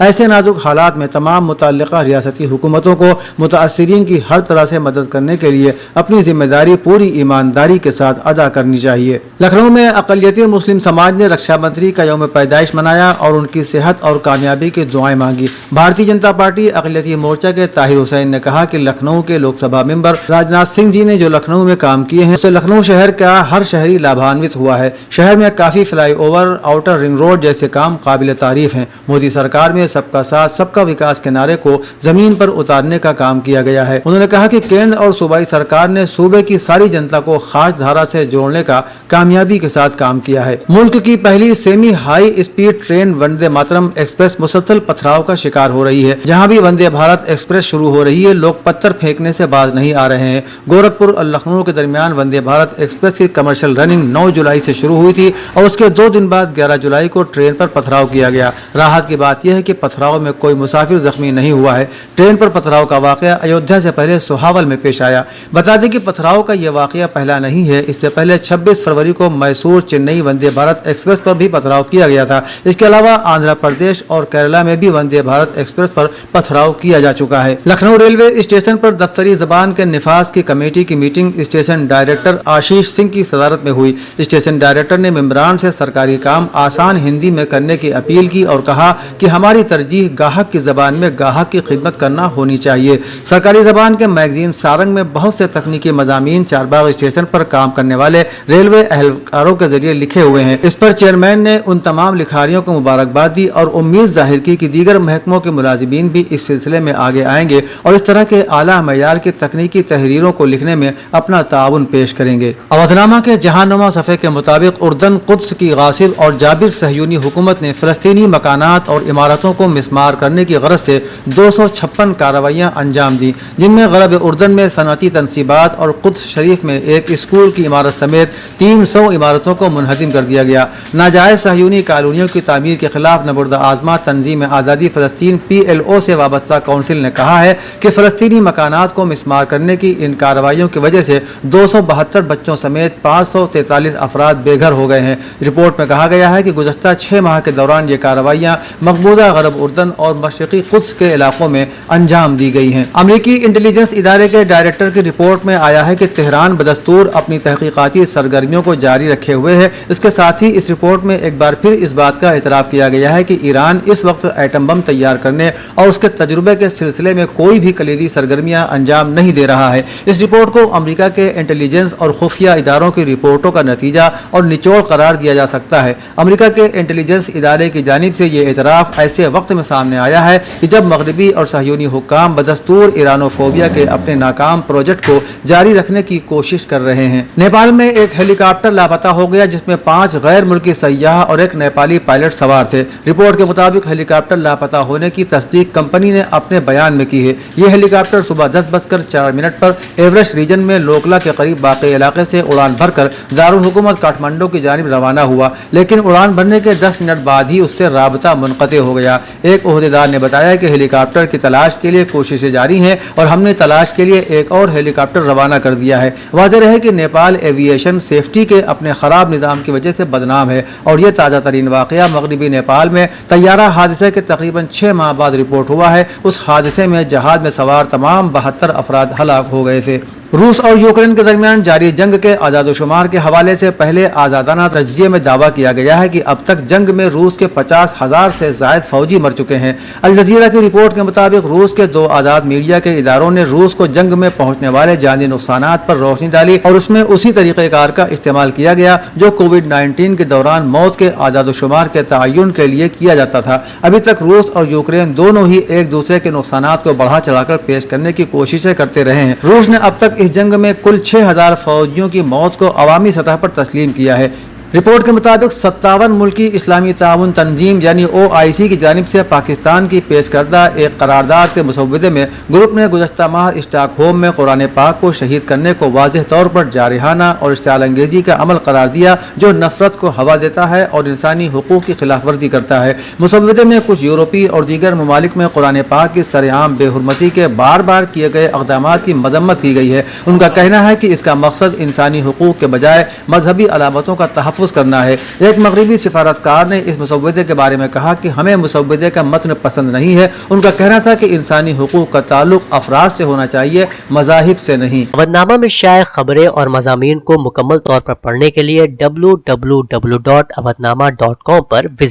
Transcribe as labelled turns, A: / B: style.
A: ایسے نازک حالات میں تمام متعلقہ ریاستی حکومتوں کو متاثرین کی ہر طرح سے مدد کرنے کے لیے اپنی ذمہ داری پوری ایمانداری کے ساتھ ادا کرنی چاہیے۔ لکھنؤ میں اقلیتی مسلم سماج نے رکشا بندی کا یوم پیدائش منایا اور ان کی صحت اور کامیابی کی دعائیں مانگی۔ بھارتیہ جنتا پارٹی اقلیتی مورچہ کے طاہر حسین نے کہا کہ لکھنؤ کے لوک سبھا ممبر راجناتھ سنگھ جی نے جو لکھنؤ میں کام کیے ہیں اس سے لکھنؤ شہر کا ہر شہری لابھانوت ہوا ہے۔ شہر میں کافی flyover, outer ring road جیسے کام قابل تعریف ہیں۔ مودی سرکار میں سب کا ساتھ سب کا وکاس کے نعرے کو زمین پر اتارنے کا کام کیا گیا ہے۔ انہوں نے کہا کہ کیندر اور صوبائی سرکار نے صوبے کی ساری جنتا کو خاص دھارا سے جوڑنے کا کامیابی کے ساتھ کام کیا ہے۔ ملک کی پہلی semi high speed train Vande Mataram express مسلسل پتھراؤ کا شکار ہو رہی ہے۔ جہاں بھی وندے بھارت ایکسپریس شروع ہو رہی ہے لوگ پتھر پھینکنے سے باز نہیں آ رہے ہیں۔ گورکھپور اور لکھنؤ کے درمیان وندے بھارت ایکسپریس کی کمرشل رننگ 9 جولائی سے شروع ہوئی تھی اور اس کے 2 دن بعد 11 جولائی کو ٹرین پر پتھراؤ کیا گیا۔ راحت کی بات یہ ہے کہ پتھراؤ میں کوئی مسافر زخمی نہیں ہوا ہے۔ ٹرین پر پتھراؤ کا واقعہ ایودھیا سے پہلے سہاول میں پیش آیا۔ بتا دیں کہ پتھراؤ کا یہ واقعہ پہلا نہیں ہے، اس سے پہلے 26 فروری کو میسور چنئی وندے بھارت ایکسپریس پر بھی پتھراؤ کیا گیا تھا۔ اس کے علاوہ آندھرا پردیش اور کیرلا میں بھی وندے بھارت ایکسپریس پر پتھراؤ کیا جا چکا ہے۔ لکھنؤ ریلوے اسٹیشن پر دفتری زبان کے نفاذ کی کمیٹی کی meeting station director Ashish Singh کی صدارت میں ہوئی۔ اسٹیشن ڈائریکٹر نے ممبران سے سرکاری کام آسان ہندی میں کرنے کی اپیل کی اور کہا کہ ہماری ترجیح گاہک کی زبان میں گاہک کی خدمت کرنا ہونی چاہیے۔ سرکاری زبان کے میگزین سارنگ میں بہت سے تکنیکی مضامین چارباغ اسٹیشن پر کام کرنے والے ریلوے اہلکاروں کے ذریعے لکھے ہوئے ہیں۔ اس پر چیئرمین نے ان تمام لکھاریوں کو مبارکباد دی اور امید ظاہر کی کہ دیگر محکموں کے ملازمین بھی اس سلسلے میں آگے آئیں گے اور اس طرح کے اعلیٰ معیار کی تکنیکی تحریروں کو لکھنے میں اپنا تعاون پیش کریں گے۔ اودھنامہ کے جہاننما صفحے کے مطابق اردن قدس کی غاصب اور جابر صہیونی حکومت نے فلسطینی مکانات اور عمارتوں کو مسمار کرنے کی غرض سے 256 کارروائیاں انجام دیں، جن میں غرب اردن میں صنعتی تنصیبات اور قدس شریف میں ایک اسکول کی عمارت سمیت 300 عمارتوں کو منہدم کر دیا گیا۔ ناجائز صہیونی کالونیوں کی تعمیر کے خلاف نبرد آزما تنظیم آزادی فلسطین PLO سے وابستہ کونسل نے کہا ہے کہ فلسطینی مکانات کو مسمار کرنے کی ان کارروائیوں کی وجہ سے 272 بچوں سمیت 543 افراد بے گھر ہو گئے ہیں۔ رپورٹ میں کہا گیا ہے کہ گزشتہ 6 ماہ کے دوران یہ کارروائیاں مقبوضہ غرب اردن اور مشرقی قدس کے علاقوں میں انجام دی گئی ہیں۔ امریکی انٹیلیجنس ادارے کے ڈائریکٹر کی رپورٹ میں آیا ہے کہ تہران بدستور اپنی تحقیقاتی سرگرمیوں کو جاری رکھے ہوئے ہے۔ اس کے ساتھ ہی اس رپورٹ میں ایک بار پھر اس بات کا اعتراف کیا گیا ہے کہ ایران اس وقت ایٹم بم تیار کرنے اور اس کے تجربے کے سلسلے میں کوئی بھی کلیدی سرگرمیاں انجام نہیں دے رہا ہے۔ اس رپورٹ کو امریکہ کے انٹیلیجنس اور خفیہ اداروں کی رپورٹوں کا نتیجہ اور نچوڑ قرار دیا جا سکتا ہے۔ امریکہ کے انٹیلیجنس ادارے کی جانب سے یہ اعتراف ایسے وقت میں سامنے آیا ہے کہ جب مغربی اور صہیونی حکام بدستور ایرانوفوبیا کے اپنے ناکام پروجیکٹ کو جاری رکھنے کی کوشش کر رہے ہیں۔ نیپال میں ایک ہیلی کاپٹر لاپتہ ہو گیا جس میں 5 غیر ملکی سیاح اور ایک نیپالی پائلٹ سوار تھے۔ رپورٹ کے مطابق ہیلی کاپٹر لاپتہ ہونے کی تصدیق کمپنی نے اپنے بیان میں کی ہے۔ یہ ہیلی کاپٹر صبح 10:04 پر ایوریسٹ ریجن میں لوکلا کے قریب واقع علاقے سے اڑان بھر کر دارالحکومت کاٹمانڈو کی جانب روانہ ہوا، لیکن اڑان بھرنے کے 10 منٹ بعد ہی اس سے رابطہ منقطع ہو گیا۔ ایک عہدیدار نے بتایا کہ ہیلی کاپٹر کی تلاش کے لیے کوششیں جاری ہیں اور ہم نے تلاش کے لیے ایک اور ہیلی کاپٹر روانہ کر دیا ہے۔ واضح رہے کہ نیپال ایوییشن سیفٹی کے اپنے خراب نظام کی وجہ سے بدنام ہے اور یہ تازہ ترین واقعہ مغربی نیپال میں طیارہ حادثے کے تقریباً 6 ماہ بعد رپورٹ ہوا ہے۔ اس حادثے میں جہاز میں سوار تمام 72 افراد ہلاک ہو گئے تھے۔ روس اور یوکرین کے درمیان جاری جنگ کے اعداد و شمار کے حوالے سے پہلے آزادانہ تجزیے میں دعویٰ کیا گیا ہے کہ اب تک جنگ میں روس کے 50,000 سے زائد فوجی مر چکے ہیں۔ الجزیرہ کی رپورٹ کے مطابق روس کے 2 آزاد میڈیا کے اداروں نے روس کو جنگ میں پہنچنے والے جانی نقصانات پر روشنی ڈالی اور اس میں اسی طریقہ کار کا استعمال کیا گیا جو کووڈ-19 کے دوران موت کے اعداد و شمار کے تعین کے لیے کیا جاتا تھا۔ ابھی تک روس اور یوکرین دونوں ہی ایک دوسرے کے نقصانات کو بڑھا چڑھا کر پیش کرنے کی کوششیں کرتے رہے ہیں۔ روس نے اب تک اس جنگ میں کل 6,000 فوجیوں کی موت کو عوامی سطح پر تسلیم کیا ہے۔ رپورٹ کے مطابق 57 ملکی اسلامی تعاون تنظیم یعنی OIC کی جانب سے پاکستان کی پیش کردہ ایک قرارداد کے مسودے میں گروپ نے گزشتہ ماہ اسٹاک ہوم میں قرآن پاک کو شہید کرنے کو واضح طور پر جارحانہ اور اشتعال انگیزی کا عمل قرار دیا جو نفرت کو ہوا دیتا ہے اور انسانی حقوق کی خلاف ورزی کرتا ہے۔ مسودے میں کچھ یورپی اور دیگر ممالک میں قرآن پاک کی سرعام بے حرمتی کے بار بار کیے گئے اقدامات کی مذمت کی گئی ہے۔ ان کا کہنا ہے کہ اس کا مقصد انسانی حقوق کے بجائے مذہبی علامتوں کا تحفظ محفوظ کرنا ہے۔ ایک مغربی سفارتکار نے اس مسودے کے بارے میں کہا کہ ہمیں مسودے کا متن پسند نہیں ہے۔ ان کا کہنا تھا کہ انسانی حقوق کا تعلق افراد سے ہونا چاہیے، مذاہب سے نہیں۔
B: اودھ نامہ میں شائع خبریں اور مضامین کو مکمل طور پر پڑھنے کے لیے www.awadhnama.com پر وزٹ